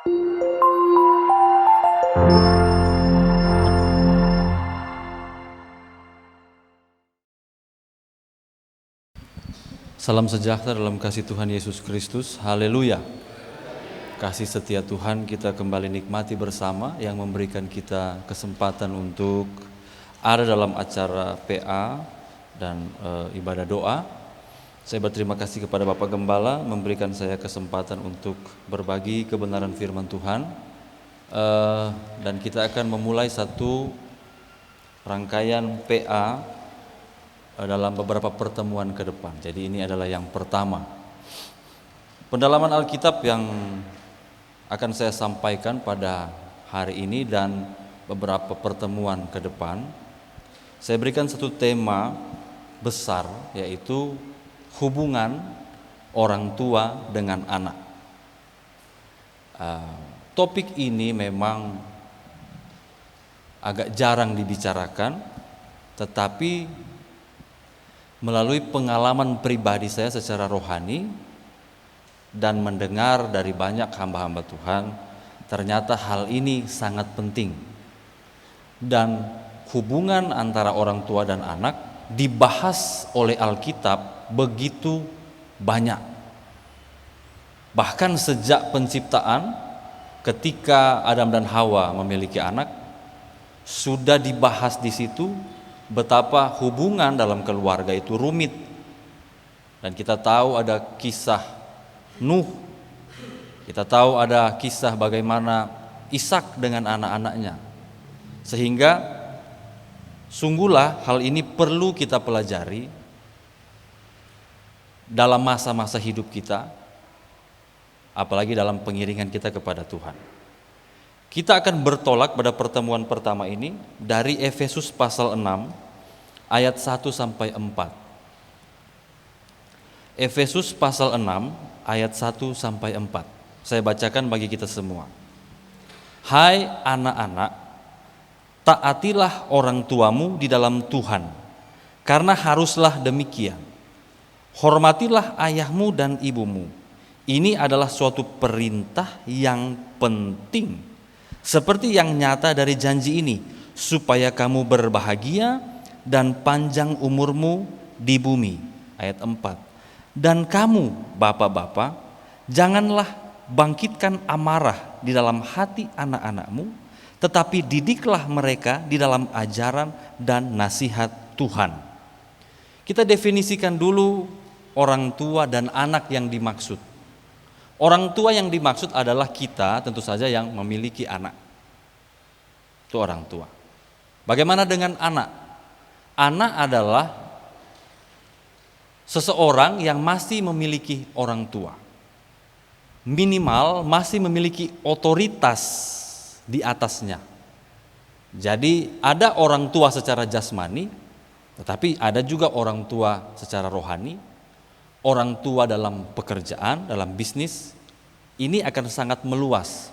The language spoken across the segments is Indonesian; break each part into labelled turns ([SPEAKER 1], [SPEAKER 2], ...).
[SPEAKER 1] Salam sejahtera dalam kasih Tuhan Yesus Kristus. Haleluya. Kasih setia Tuhan kita kembali nikmati bersama, yang memberikan kita kesempatan untuk ada dalam acara PA dan ibadah doa. Saya berterima kasih kepada Bapak Gembala memberikan saya kesempatan untuk berbagi kebenaran firman Tuhan. Dan kita akan memulai satu rangkaian PA dalam beberapa pertemuan ke depan. Jadi ini adalah yang pertama. Pendalaman Alkitab yang akan saya sampaikan pada hari ini dan beberapa pertemuan ke depan, saya berikan satu tema besar, yaitu hubungan orang tua dengan anak. Topik ini memang agak jarang dibicarakan, tetapi melalui pengalaman pribadi saya secara rohani dan mendengar dari banyak hamba-hamba Tuhan, ternyata hal ini sangat penting. Dan hubungan antara orang tua dan anak dibahas oleh Alkitab begitu banyak. Bahkan sejak penciptaan, ketika Adam dan Hawa memiliki anak, sudah dibahas di situ betapa hubungan dalam keluarga itu rumit. Dan kita tahu ada kisah Nuh, kita tahu ada kisah bagaimana Ishak dengan anak-anaknya. Sehingga sungguhlah hal ini perlu kita pelajari dalam masa-masa hidup kita, apalagi dalam pengiringan kita kepada Tuhan. Kita akan bertolak pada pertemuan pertama ini dari Efesus pasal 6 ayat 1 sampai 4. Efesus pasal 6 ayat 1 sampai 4. Saya bacakan bagi kita semua. Hai anak-anak, taatilah orang tuamu di dalam Tuhan, karena haruslah demikian. Hormatilah ayahmu dan ibumu. Ini adalah suatu perintah yang penting, seperti yang nyata dari janji ini, supaya kamu berbahagia dan panjang umurmu di bumi. Ayat 4. Dan kamu, bapak-bapak, janganlah bangkitkan amarah di dalam hati anak-anakmu, tetapi didiklah mereka di dalam ajaran dan nasihat Tuhan. Kita definisikan dulu orang tua dan anak yang dimaksud. Orang tua yang dimaksud adalah kita, tentu saja, yang memiliki anak. Itu orang tua. Bagaimana dengan anak? Anak adalah seseorang yang masih memiliki orang tua. Minimal masih memiliki otoritas di atasnya. Jadi ada orang tua secara jasmani, tetapi ada juga orang tua secara rohani. Orang tua dalam pekerjaan, dalam bisnis, ini akan sangat meluas.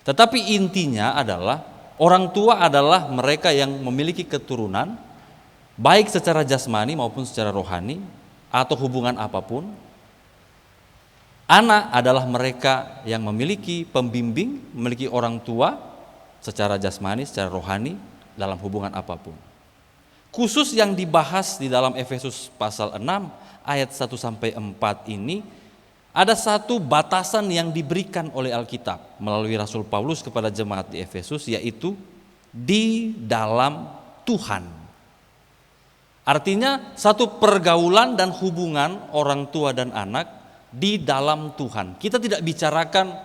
[SPEAKER 1] Tetapi intinya adalah orang tua adalah mereka yang memiliki keturunan, baik secara jasmani maupun secara rohani, atau hubungan apapun. Anak adalah mereka yang memiliki pembimbing, memiliki orang tua secara jasmani, secara rohani, dalam hubungan apapun. Khusus yang dibahas di dalam Efesus pasal 6 ayat 1 sampai 4 ini, ada satu batasan yang diberikan oleh Alkitab melalui Rasul Paulus kepada jemaat di Efesus, yaitu di dalam Tuhan. Artinya satu pergaulan dan hubungan orang tua dan anak di dalam Tuhan. Kita tidak bicarakan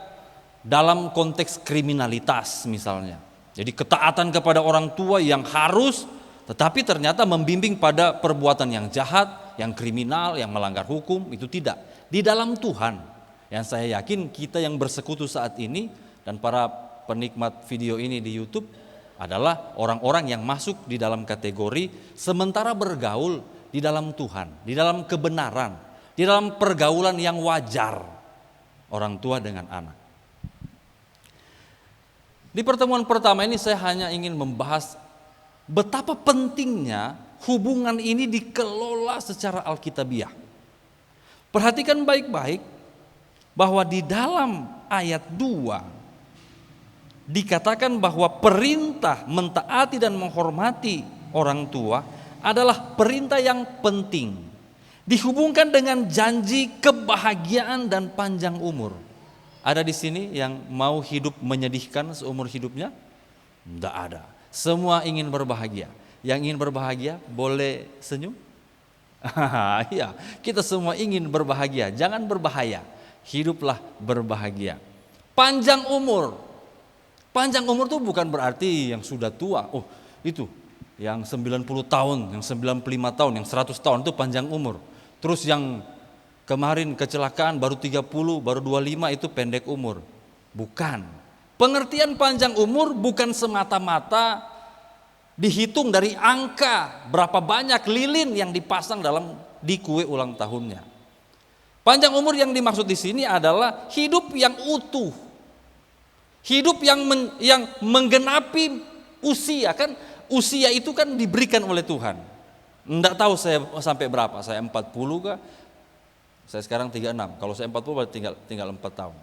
[SPEAKER 1] dalam konteks kriminalitas misalnya. Jadi ketaatan kepada orang tua yang harus, tetapi ternyata membimbing pada perbuatan yang jahat, yang kriminal, yang melanggar hukum, itu tidak. Di dalam Tuhan, yang saya yakin kita yang bersekutu saat ini dan para penikmat video ini di YouTube adalah orang-orang yang masuk di dalam kategori sementara bergaul di dalam Tuhan, di dalam kebenaran, di dalam pergaulan yang wajar orang tua dengan anak. Di pertemuan pertama ini saya hanya ingin membahas betapa pentingnya hubungan ini dikelola secara alkitabiah. Perhatikan baik-baik bahwa di dalam ayat 2 dikatakan bahwa perintah mentaati dan menghormati orang tua adalah perintah yang penting, dihubungkan dengan janji kebahagiaan dan panjang umur. Ada di sini yang mau hidup menyedihkan seumur hidupnya? Tidak ada. Semua ingin berbahagia. Yang ingin berbahagia boleh senyum? Iya, kita semua ingin berbahagia. Jangan berbahaya. Hiduplah berbahagia. Panjang umur. Panjang umur itu bukan berarti yang sudah tua. Oh, itu yang 90 tahun, yang 95 tahun, yang 100 tahun itu panjang umur. Terus yang kemarin kecelakaan baru 30, baru 25 itu pendek umur. Bukan. Pengertian panjang umur bukan semata-mata dihitung dari angka berapa banyak lilin yang dipasang di kue ulang tahunnya. Panjang umur yang dimaksud di sini adalah hidup yang utuh. Hidup yang menggenapi usia, kan usia itu kan diberikan oleh Tuhan. Enggak tahu saya sampai berapa, saya 40 kah? Saya sekarang 36, kalau saya 40 berarti tinggal 4 tahun.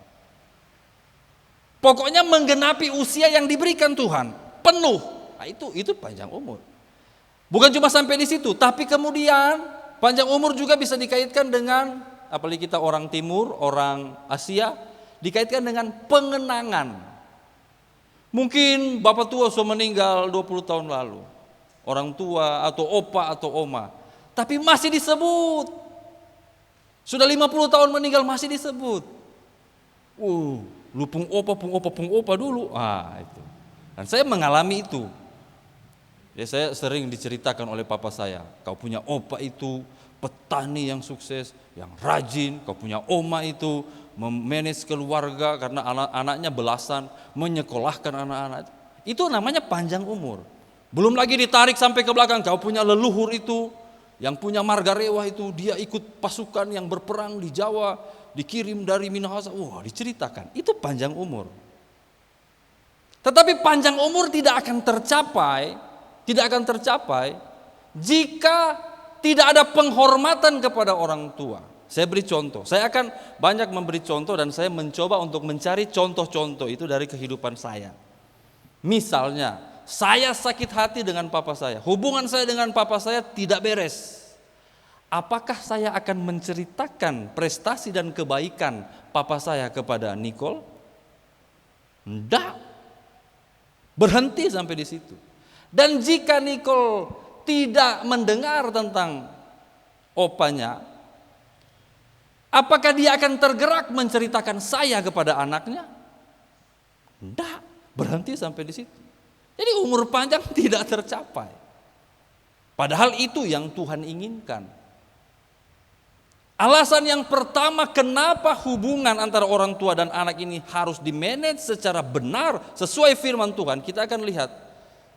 [SPEAKER 1] Pokoknya menggenapi usia yang diberikan Tuhan, penuh. Nah, itu panjang umur. Bukan cuma sampai di situ, tapi kemudian panjang umur juga bisa dikaitkan dengan, apalagi kita orang timur, orang Asia, dikaitkan dengan pengenangan. Mungkin bapak tua sudah meninggal 20 tahun lalu, orang tua atau opa atau oma, tapi masih disebut. Sudah 50 tahun meninggal masih disebut. Lu pung opa dulu. Itu. Dan saya mengalami itu. Ya, saya sering diceritakan oleh papa saya, kau punya opa itu petani yang sukses, yang rajin. Kau punya oma itu memanage keluarga karena anak-anaknya belasan, menyekolahkan anak-anak. Itu namanya panjang umur. Belum lagi ditarik sampai ke belakang, kau punya leluhur itu, yang punya margarewa itu, dia ikut pasukan yang berperang di Jawa, dikirim dari Minahasa. Diceritakan. Itu panjang umur. Tetapi panjang umur tidak akan tercapai jika tidak ada penghormatan kepada orang tua. Saya beri contoh. Saya akan banyak memberi contoh dan saya mencoba untuk mencari contoh-contoh itu dari kehidupan saya. Misalnya, saya sakit hati dengan papa saya. Hubungan saya dengan papa saya tidak beres. Apakah saya akan menceritakan prestasi dan kebaikan papa saya kepada Nicole? Tidak. Berhenti sampai di situ. Dan jika Nicole tidak mendengar tentang opanya, apakah dia akan tergerak menceritakan saya kepada anaknya? Tidak, berhenti sampai di situ. Jadi umur panjang tidak tercapai. Padahal itu yang Tuhan inginkan. Alasan yang pertama kenapa hubungan antara orang tua dan anak ini harus dimanage secara benar sesuai firman Tuhan, kita akan lihat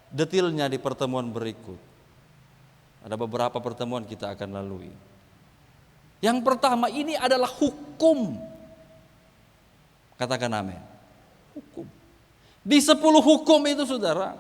[SPEAKER 1] detailnya di pertemuan berikut. Ada beberapa pertemuan kita akan lalui. Yang pertama ini adalah hukum. Katakan amin. Hukum. Di 10 hukum itu saudara,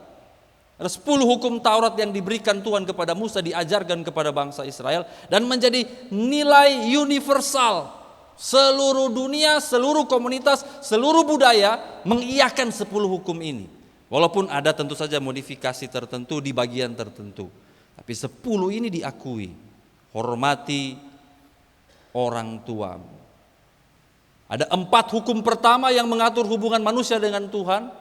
[SPEAKER 1] ada 10 hukum Taurat yang diberikan Tuhan kepada Musa, diajarkan kepada bangsa Israel dan menjadi nilai universal. Seluruh dunia, seluruh komunitas, seluruh budaya mengiyakan 10 hukum ini. Walaupun ada tentu saja modifikasi tertentu di bagian tertentu. Tapi 10 ini diakui. Hormati orang tuamu. Ada 4 hukum pertama yang mengatur hubungan manusia dengan Tuhan.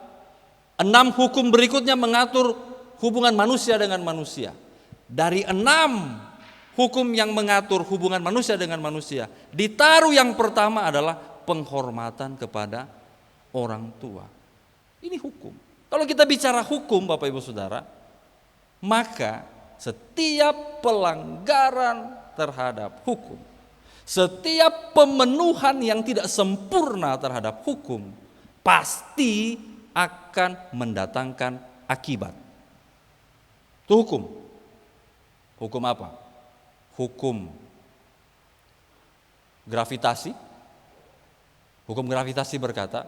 [SPEAKER 1] 6 hukum berikutnya mengatur hubungan manusia dengan manusia. Dari 6 hukum yang mengatur hubungan manusia dengan manusia, ditaruh yang pertama adalah penghormatan kepada orang tua. Ini hukum. Kalau kita bicara hukum Bapak Ibu Saudara, maka setiap pelanggaran terhadap hukum, setiap pemenuhan yang tidak sempurna terhadap hukum pasti akan mendatangkan akibat. Itu hukum. Hukum apa? Hukum gravitasi. Hukum gravitasi berkata,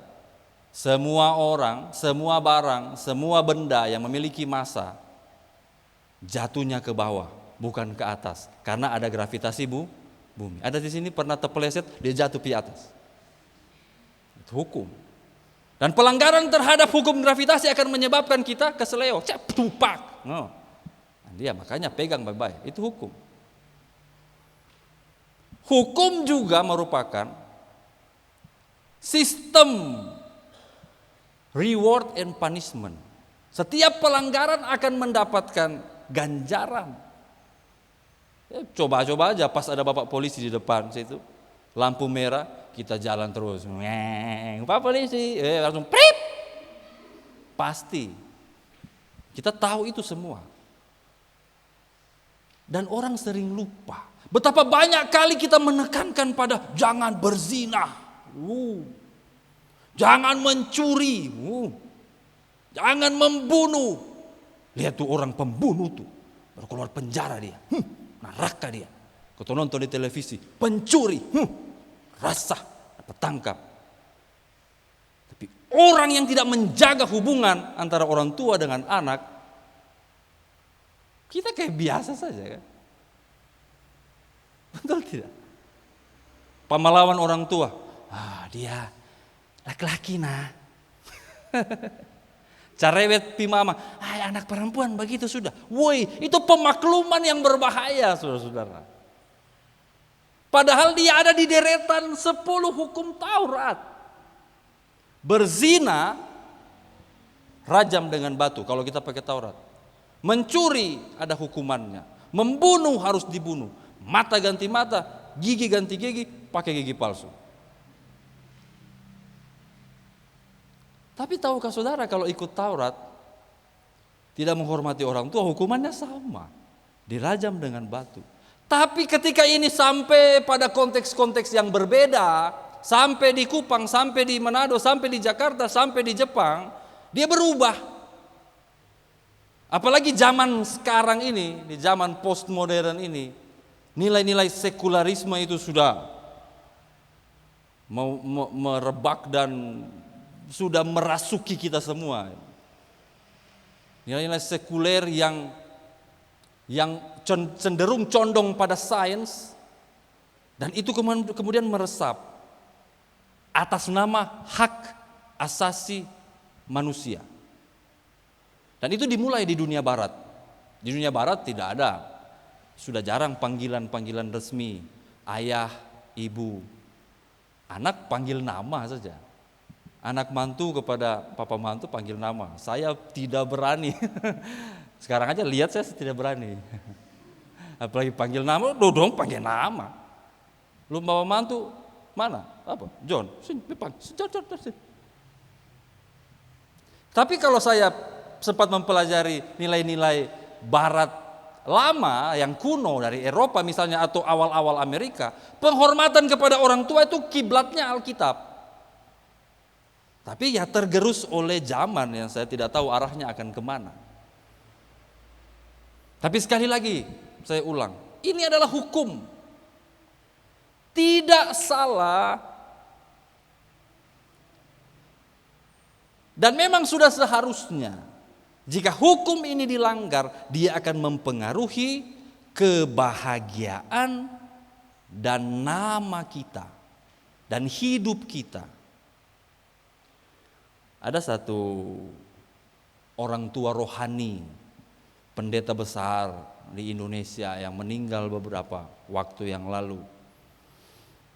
[SPEAKER 1] semua orang, semua barang, semua benda yang memiliki massa jatuhnya ke bawah, bukan ke atas, karena ada gravitasi bumi. Ada di sini pernah terpeleset, dia jatuh di atas. Itu hukum. Dan pelanggaran terhadap hukum gravitasi akan menyebabkan kita keseleo, cepupak. No. Dia makanya pegang baik-baik, itu hukum. Hukum juga merupakan sistem reward and punishment. Setiap pelanggaran akan mendapatkan ganjaran. Coba-coba aja pas ada bapak polisi di depan situ, lampu merah, kita jalan terus. Pak polisi, langsung prip. Pasti. Kita tahu itu semua. Dan orang sering lupa betapa banyak kali kita menekankan pada jangan berzina, jangan mencuri, jangan membunuh. Lihat tuh orang pembunuh tuh, baru keluar penjara dia, neraka dia. Kau nonton di televisi, pencuri, rasah, dapat tangkap. Tapi orang yang tidak menjaga hubungan antara orang tua dengan anak, kita kayak biasa saja kan? Betul tidak? Pahlawan orang tua, dia laki-laki nah. Carewet pi mama, anak perempuan begitu sudah. Woi, itu pemakluman yang berbahaya saudara-saudara. Padahal dia ada di deretan 10 hukum Taurat. Berzina, rajam dengan batu kalau kita pakai Taurat. Mencuri ada hukumannya, membunuh harus dibunuh, mata ganti mata, gigi ganti gigi, pakai gigi palsu. Tapi tahukah saudara kalau ikut Taurat, tidak menghormati orang tua, hukumannya sama, dirajam dengan batu. Tapi ketika ini sampai pada konteks-konteks yang berbeda, sampai di Kupang, sampai di Manado, sampai di Jakarta, sampai di Jepang, dia berubah. Apalagi zaman sekarang ini, di zaman postmodern ini, nilai-nilai sekularisme itu sudah merebak dan sudah merasuki kita semua. Nilai-nilai sekuler yang cenderung condong pada sains, dan itu kemudian meresap atas nama hak asasi manusia. Dan itu dimulai di dunia barat. Di dunia barat tidak ada, sudah jarang panggilan-panggilan resmi, ayah, ibu. Anak panggil nama saja. Anak mantu kepada papa mantu panggil nama. Saya tidak berani. Sekarang aja lihat saya tidak berani. Apalagi panggil nama, dodong panggil nama. Lu bawa mantu mana? Apa? John. Sini. Tapi kalau saya sempat mempelajari nilai-nilai barat lama yang kuno dari Eropa misalnya atau awal-awal Amerika, penghormatan kepada orang tua itu kiblatnya Alkitab. Tapi ya tergerus oleh zaman yang saya tidak tahu arahnya akan kemana. Tapi sekali lagi saya ulang, ini adalah hukum. Tidak salah. Dan memang sudah seharusnya jika hukum ini dilanggar, dia akan mempengaruhi kebahagiaan dan nama kita dan hidup kita. Ada satu orang tua rohani, pendeta besar di Indonesia yang meninggal beberapa waktu yang lalu.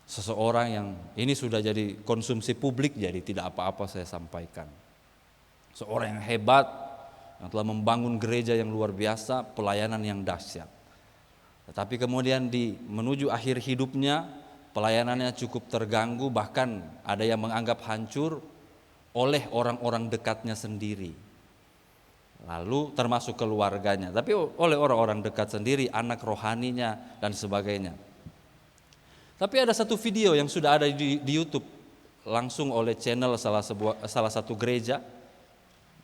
[SPEAKER 1] Seseorang yang ini sudah jadi konsumsi publik, jadi tidak apa-apa saya sampaikan. Seorang yang hebat, yang telah membangun gereja yang luar biasa, pelayanan yang dahsyat. Tetapi kemudian menuju akhir hidupnya, pelayanannya cukup terganggu, bahkan ada yang menganggap hancur oleh orang-orang dekatnya sendiri. Lalu termasuk keluarganya, tapi oleh orang-orang dekat sendiri, anak rohaninya dan sebagainya. Tapi ada satu video yang sudah ada di YouTube, langsung oleh channel salah satu gereja.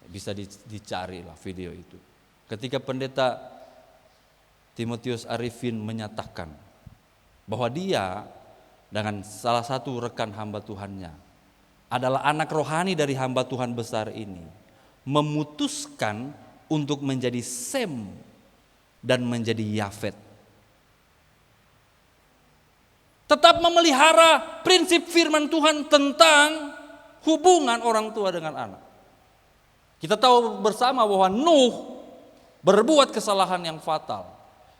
[SPEAKER 1] Bisa dicari lah video itu. Ketika pendeta Timotius Arifin menyatakan bahwa dia dengan salah satu rekan hamba Tuhannya adalah anak rohani dari hamba Tuhan besar ini, memutuskan untuk menjadi Sem dan menjadi Yafet. Tetap memelihara prinsip firman Tuhan tentang hubungan orang tua dengan anak. Kita tahu bersama bahwa Nuh berbuat kesalahan yang fatal.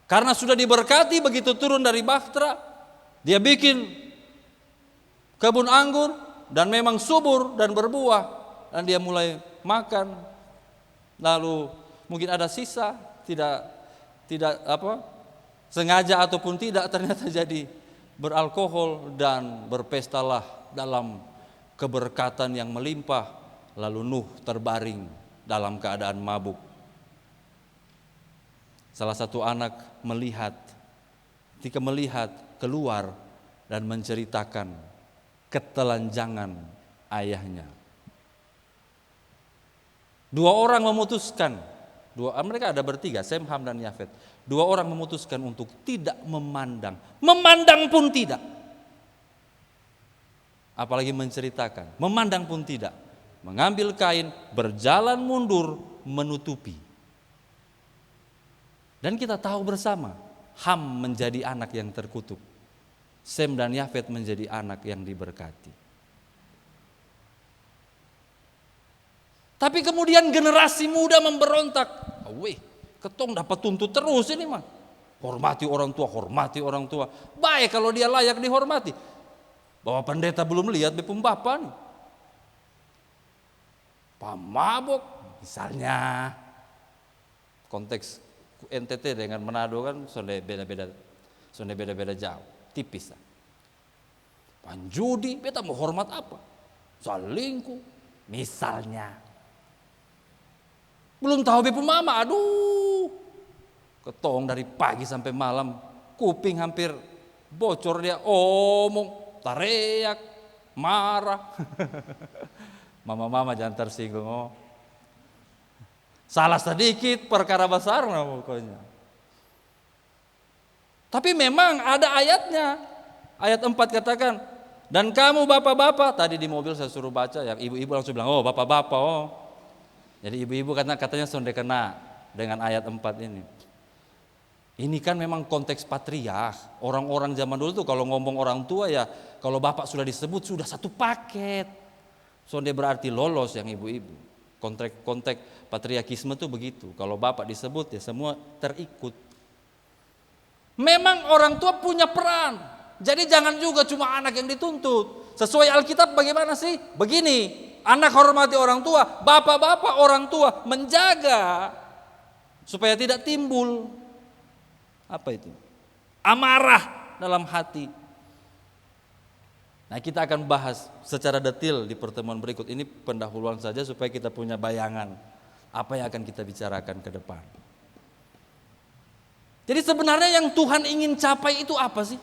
[SPEAKER 1] Karena sudah diberkati begitu turun dari bahtera, dia bikin kebun anggur dan memang subur dan berbuah, dan dia mulai makan. Lalu mungkin ada sisa, tidak sengaja ataupun tidak, ternyata jadi beralkohol dan berpestalah dalam keberkatan yang melimpah. Lalu Nuh terbaring dalam keadaan mabuk. Salah satu anak ketika melihat keluar dan menceritakan ketelanjangan ayahnya. Dua orang memutuskan, mereka ada bertiga, Sem, Ham, dan Yafet. Dua orang memutuskan untuk tidak memandang pun tidak. Apalagi menceritakan, memandang pun tidak. Mengambil kain, berjalan mundur, menutupi. Dan kita tahu bersama, Ham menjadi anak yang terkutuk. Sem dan Yafet menjadi anak yang diberkati. Tapi kemudian generasi muda memberontak. Ketong dapat tuntut terus ini mah. Hormati orang tua. Baik kalau dia layak dihormati. Bahwa pendeta belum lihat bepum bapa nih. Pemabok misalnya. Konteks NTT dengan Manado kan sudah beda-beda jauh, tipis. Panjudi, beta mau hormat apa? Selingkuh, misalnya. Belum tahu bepum mama, aduh. Ketong dari pagi sampai malam, kuping hampir bocor dia omong, teriak, marah. Mama jangan tersinggung. Oh. Salah sedikit perkara besar pokoknya. Tapi memang ada ayatnya. Ayat 4 katakan, dan kamu bapak-bapak, tadi di mobil saya suruh baca, yang ibu-ibu langsung bilang, oh bapak-bapak, oh. Jadi ibu-ibu katanya sudah kena dengan ayat 4 ini. Ini kan memang konteks patriark. Orang-orang zaman dulu tuh kalau ngomong orang tua ya, kalau bapak sudah disebut sudah satu paket. Sonde berarti lolos yang ibu-ibu. Konteks patriarkisme tuh begitu. Kalau bapak disebut ya semua terikut. Memang orang tua punya peran. Jadi jangan juga cuma anak yang dituntut. Sesuai Alkitab bagaimana sih? Begini, anak hormati orang tua, bapak-bapak orang tua menjaga supaya tidak timbul amarah dalam hati. Nah, kita akan bahas secara detail di pertemuan berikut. Ini pendahuluan saja supaya kita punya bayangan apa yang akan kita bicarakan ke depan. Jadi sebenarnya yang Tuhan ingin capai itu apa sih?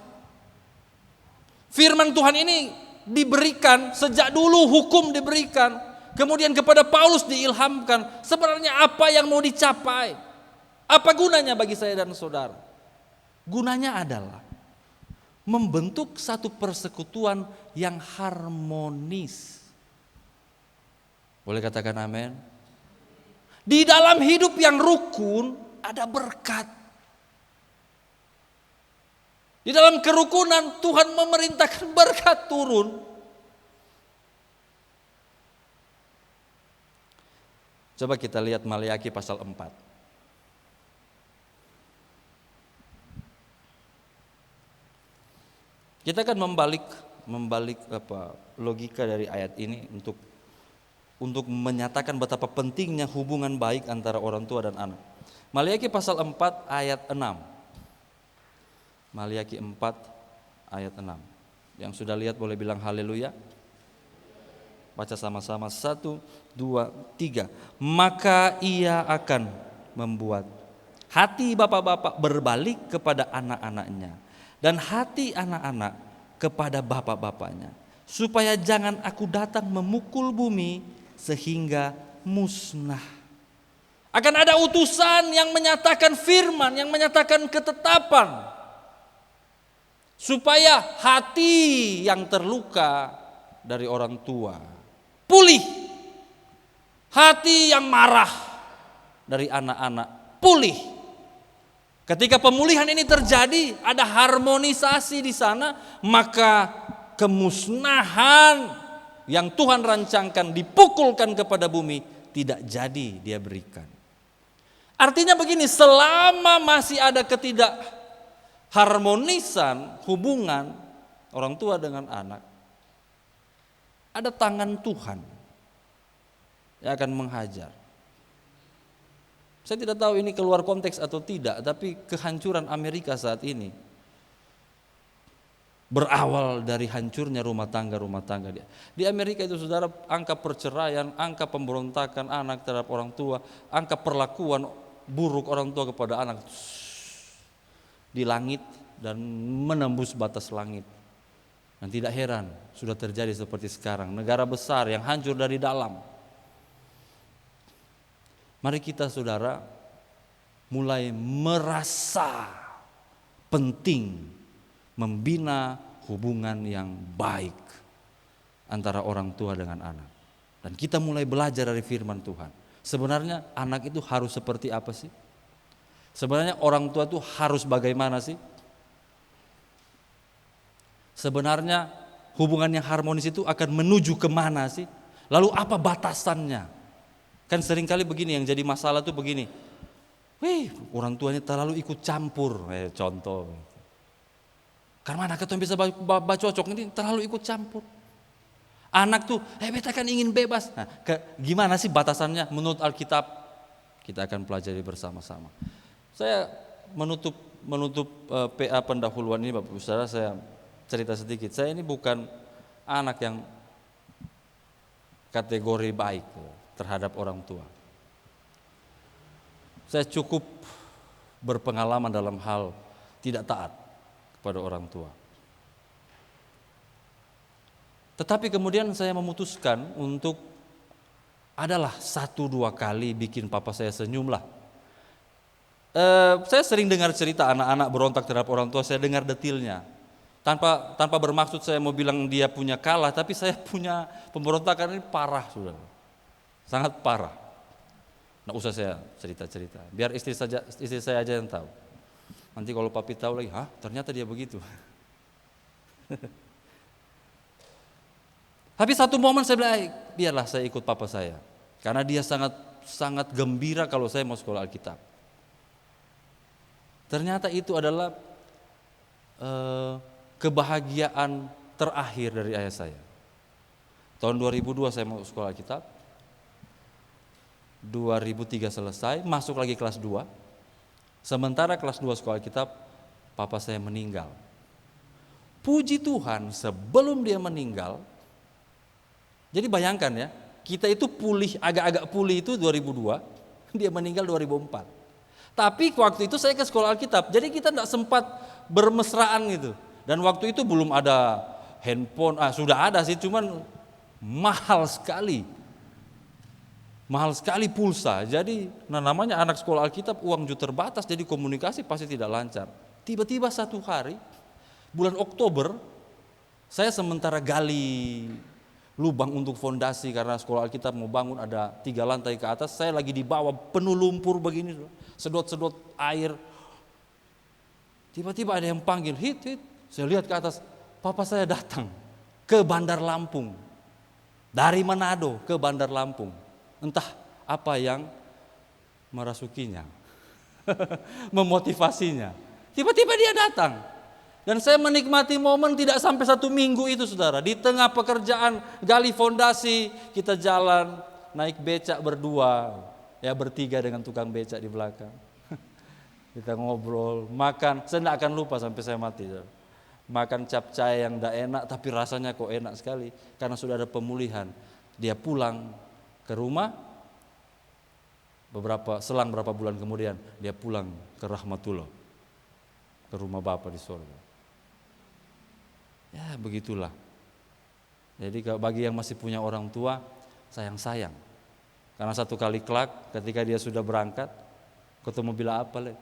[SPEAKER 1] Firman Tuhan ini diberikan sejak dulu, hukum diberikan, kemudian kepada Paulus diilhamkan. Sebenarnya apa yang mau dicapai? Apa gunanya bagi saya dan saudara? Gunanya adalah membentuk satu persekutuan yang harmonis. Boleh katakan amin? Di dalam hidup yang rukun ada berkat. Di dalam kerukunan Tuhan memerintahkan berkat turun. Coba kita lihat Maliaki pasal 4. Kita akan membalik logika dari ayat ini untuk menyatakan betapa pentingnya hubungan baik antara orang tua dan anak. Maliaki pasal 4 ayat 6. Maliaki 4 ayat 6. Yang sudah lihat boleh bilang haleluya. Baca sama-sama 1, 2, 3. Maka ia akan membuat hati bapak-bapak berbalik kepada anak-anaknya, dan hati anak-anak kepada bapak-bapaknya, supaya jangan aku datang memukul bumi sehingga musnah. Akan ada utusan yang menyatakan firman, yang menyatakan ketetapan, supaya hati yang terluka dari orang tua pulih, hati yang marah dari anak-anak pulih. Ketika pemulihan ini terjadi, ada harmonisasi di sana, maka kemusnahan yang Tuhan rancangkan dipukulkan kepada bumi, tidak jadi dia berikan. Artinya begini, selama masih ada ketidakharmonisan hubungan orang tua dengan anak, ada tangan Tuhan yang akan menghajar. Saya tidak tahu ini keluar konteks atau tidak, tapi kehancuran Amerika saat ini berawal dari hancurnya rumah tangga dia. Di Amerika itu saudara, angka perceraian, angka pemberontakan anak terhadap orang tua, angka perlakuan buruk orang tua kepada anak di langit dan menembus batas langit. Dan tidak heran sudah terjadi seperti sekarang, negara besar yang hancur dari dalam. Mari kita saudara mulai merasa penting membina hubungan yang baik antara orang tua dengan anak. Dan kita mulai belajar dari firman Tuhan. Sebenarnya anak itu harus seperti apa sih? Sebenarnya orang tua itu harus bagaimana sih? Sebenarnya hubungan yang harmonis itu akan menuju kemana sih? Lalu apa batasannya? Kan seringkali begini, yang jadi masalah tuh begini. Orang tuanya terlalu ikut campur, contoh. Karena anak itu bisa baca cocok, ini terlalu ikut campur. Anak tuh, beta kan ingin bebas. Nah, gimana sih batasannya menurut Alkitab? Kita akan pelajari bersama-sama. Saya menutup PA pendahuluan ini, Bapak Ibu Saudara, saya cerita sedikit. Saya ini bukan anak yang kategori baik terhadap orang tua. Saya cukup berpengalaman dalam hal tidak taat kepada orang tua. Tetapi kemudian saya memutuskan untuk adalah 1-2 kali bikin papa saya senyum lah. Saya sering dengar cerita anak-anak berontak terhadap orang tua, saya dengar detilnya. Tanpa bermaksud saya mau bilang dia punya kalah, tapi saya punya pemberontakan ini parah, saudara. Sangat parah. Nggak usah saya cerita-cerita. Biar istri saya aja yang tahu. Nanti kalau papi tahu lagi, ternyata dia begitu. Tapi satu momen saya bilang, biarlah saya ikut papa saya. Karena dia sangat gembira kalau saya mau sekolah Alkitab. Ternyata itu adalah kebahagiaan terakhir dari ayah saya. Tahun 2002 saya mau sekolah Alkitab. 2003 selesai, masuk lagi kelas 2. Sementara kelas 2 sekolah Alkitab, papa saya meninggal. Puji Tuhan, sebelum dia meninggal, jadi bayangkan ya, kita itu agak-agak pulih itu 2002, dia meninggal 2004. Tapi waktu itu saya ke sekolah Alkitab, jadi kita tidak sempat bermesraan gitu. Dan waktu itu belum ada handphone, sudah ada sih, cuman mahal sekali pulsa. Jadi namanya anak sekolah Alkitab, uang juga terbatas, jadi komunikasi pasti tidak lancar. Tiba-tiba satu hari bulan Oktober, saya sementara gali lubang untuk fondasi karena sekolah Alkitab mau bangun, ada 3 lantai ke atas. Saya lagi di bawah penuh lumpur begini, sedot-sedot air. Tiba-tiba ada yang panggil, hit. Saya lihat ke atas, papa saya datang ke Bandar Lampung. Dari Manado ke Bandar Lampung. Entah apa yang merasukinya, memotivasinya. Tiba-tiba dia datang. Dan saya menikmati momen tidak sampai 1 minggu itu, saudara. Di tengah pekerjaan gali fondasi, kita jalan, naik becak berdua. Ya, bertiga dengan tukang becak di belakang. Kita ngobrol, makan. Saya tidak akan lupa sampai saya mati, saudara. Makan capcay yang tidak enak, tapi rasanya kok enak sekali. Karena sudah ada pemulihan. Dia pulang ke rumah, selang berapa bulan kemudian dia pulang ke Rahmatullah, ke rumah Bapa di surga. Ya begitulah. Jadi bagi yang masih punya orang tua, sayang-sayang. Karena satu kali kelak ketika dia sudah berangkat, ketemu bila apa le?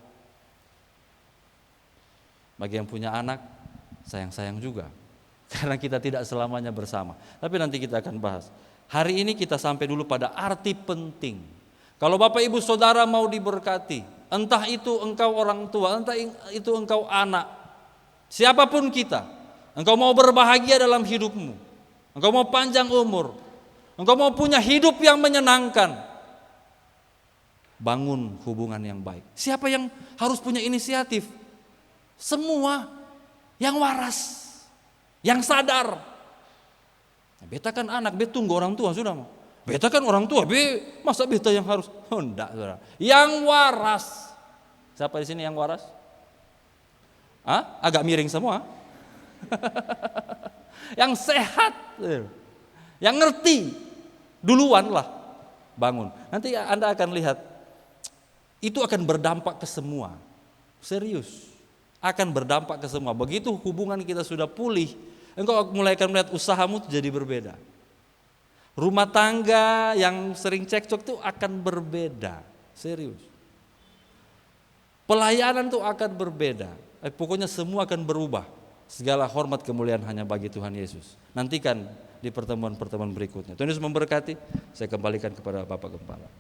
[SPEAKER 1] Bagi yang punya anak, sayang-sayang juga. Karena kita tidak selamanya bersama. Tapi nanti kita akan bahas. Hari ini kita sampai dulu pada arti penting. Kalau Bapak Ibu Saudara mau diberkati, entah itu engkau orang tua, entah itu engkau anak, siapapun kita, engkau mau berbahagia dalam hidupmu, engkau mau panjang umur, engkau mau punya hidup yang menyenangkan, bangun hubungan yang baik. Siapa yang harus punya inisiatif? Semua yang waras, yang sadar. Beta kan anak, beta tunggu orang tua sudah mau. Beta kan orang tua, masa beta yang harus? Oh enggak, saudara. Yang waras. Siapa di sini yang waras? Agak miring semua. Yang sehat, yang ngerti, duluan lah bangun. Nanti Anda akan lihat, itu akan berdampak ke semua. Serius, akan berdampak ke semua. Begitu hubungan kita sudah pulih, engkau mulai akan melihat usahamu jadi berbeda. Rumah tangga yang sering cekcok itu akan berbeda. Serius. Pelayanan itu akan berbeda. Pokoknya semua akan berubah. Segala hormat kemuliaan hanya bagi Tuhan Yesus. Nantikan di pertemuan-pertemuan berikutnya. Tuhan Yesus memberkati. Saya kembalikan kepada Bapak Gembala.